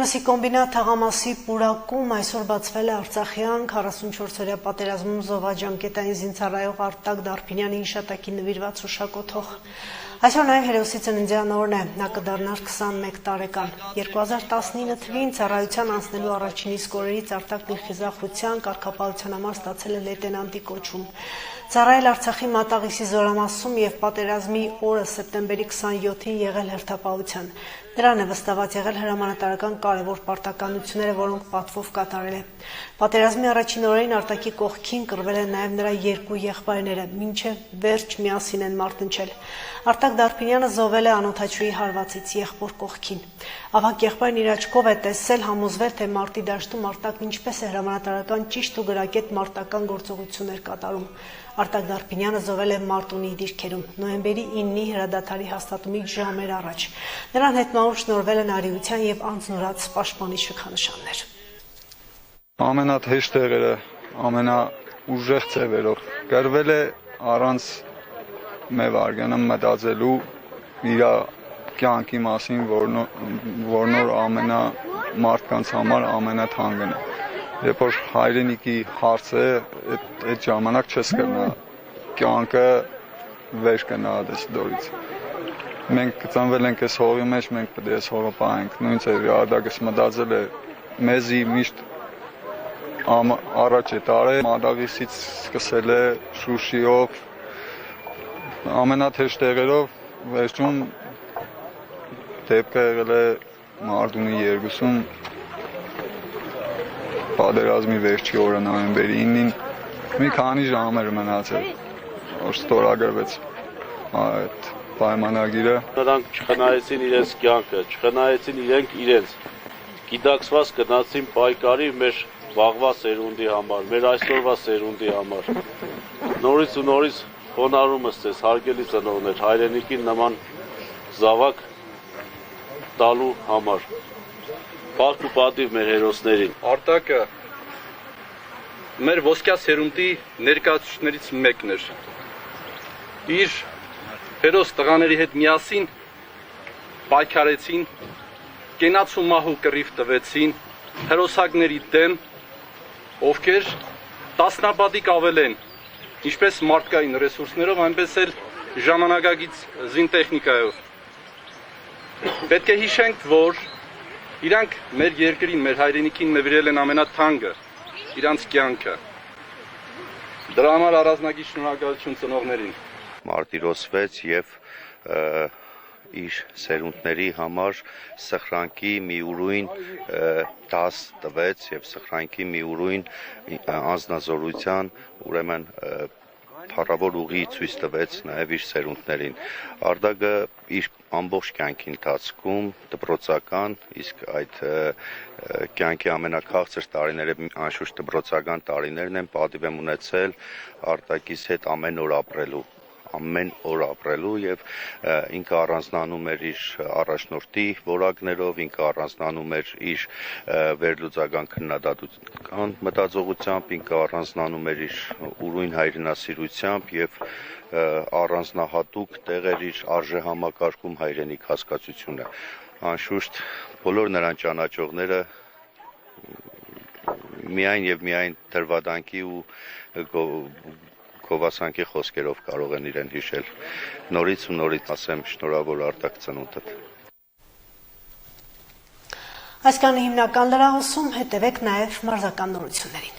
Մեսի կոմբինատ թաղամասի պուրակում այսօր բացվել է Արցախյան 44-օրյա պատերազմում զոհվաճանկետային զինծառայող Արտակ Դարփինյանի հիշատակին նվիրված հուշակոթող։ Այսօր նաև հերոսի ծննդյան օրն է, նա կդառնար 21 տարեկան։ 2019 թվին ծառայության անցնելու առաջին իսկ օրերից Արտակն իր խիզախության, կարգապահության համար ստացել է լեյտենանտի կոչում։ Ծառայել Արցախի Մատաղիսի զորամասում և պատերազմի օրը սեպտեմբերի 27-ին եղել հերթապահության։ Նրան է վստահված եղել հրամանատարական կարևոր պարտականությունները, որոնք պատվով կատարել է։ Պատերազմի առաջին օրերին Արտակի կողքին կռվել են նաև նրա երկու եղբայրները, մինչև վերջ միասին են մարտնչել։ Արտակ Դարփինյանը զոհվել է անօդաչուի հարվածից եղբոր կողքին։ Ավագ եղբայրն իր աչքով է տեսել, համոզվել, թե մարտի դաշտում Արտակն ինչպես է հրամանատարական ճիշտ ու գրագետ մարտական գործողություններ կատարում։ Արտակ Դարփինյանը զոհվել է Մարտունի դիրքերում, նոյեմբերի 9-ի հրադադարի հաստատումից ժամեր առաջ։ Նրան հետմահու շնորհվել են արիության և անձնուրաց պաշտպանի շքանշաններ։ Ամենաթեժ տեղերը, ամենաուժեղ ձևերով գրվել է առանց մի վայրկյան մտածելու իր կյանքի մասին, որն մարդկանց համար ամենաթանկն է։ Երբ որ հայրենիքի հարց է, այդ ժամանակ չես կրնա կյանքը վեր կնա այս դորից։ Մենք ծնվել ենք այս հողի մեջ, մենք պետք է այս հողը պահենք։ Նույն ձևի Արտակս մտածել է մեզի միշտ առաջ է տարել, Մատաղիսից սկսել է Շուշիով, ամենաթեժ տեղերով, վերջում դեպքը եղել է Մարտունի 2-ում, պատերազմի վերջի օրը նոյեմբերի 9-ին մի քանի ժամ էր մնացել, որ ստորագրվեց այդ պայմանագիրը։ Նրանք չխնայեցին իրենց կյանքը, չխնայեցին իրենք իրենց, գիտակցված գնացին պայքարի մեր վաղվա սերունդի համար, մեր այսօրվա սերունդի համար։ Նորից ու նորից խոնարհումս ձեզ, հարգելի ծնողներ, հայրենիքին նման զավակ տալու համար։ Փառք ու պատիվ մեր հերոսներին։ Արտակը մեր ոսկյա սերունդի ներկայացուցիչներից մեկն էր։ Իր հերոս տղաների հետ միասին պայքարեցին, կենաց ու մահու կռիվ տվեցին հերոսակների դեմ, ովքեր տասնապատիկ ավել են, ինչպես մարդկային ռեսուրսներով, այնպես էլ ժամանակակից զինտեխնիկայով։ Պետք է հիշենք, որ իրանք մեր երկրին, մեր հայրենիքին նվիրել են ամենաթանկը, իրանց կյանքը։ Դրա համար առանձնագիր շնորհակալություն ծնողներին։ Մարտիրոսվեց եւ իր սերունդների համար սխրանքի մի ուրույն դաս տվեց եւ սխրանքի մի ուրույն անձնազոհության, ուրեմն փառավոր ուղի ցույց տվեց նաև իր սերունդներին։ Արտակը իր ամբողջ կյանքի ընթացքում դպրոցական, իսկ այդ կյանքի ամենաքաղցր տարիները անշուշտ դպրոցական տարիներն են, պատիվ եմ ունեցել Արտակից հետ ամեն օր ապրելու եւ ինքը առանձնանում էր իր առաջնորդի որակներով, ինքը առանձնանում էր իր վերլուծական քննադատական մտածողությամբ, ինքը առանձնանում էր իր ուրույն հայրենասիրությամբ եւ առանձնահատուկ տեղեր իր արժեհամակարգում հայրենիք հասկացությունը։ Անշուշտ բոլոր նրան ճանաչողները միայն եւ միայն դրվադանքի ու գովասանքի խոսքերով կարող են իրեն հիշել։ Նորից ու նորից ասեմ շնորհավոր Արտակ ծնունդդ։ Այսքանը հիմնական լրահոսում, հետևեք նաև մարզական նորություններին։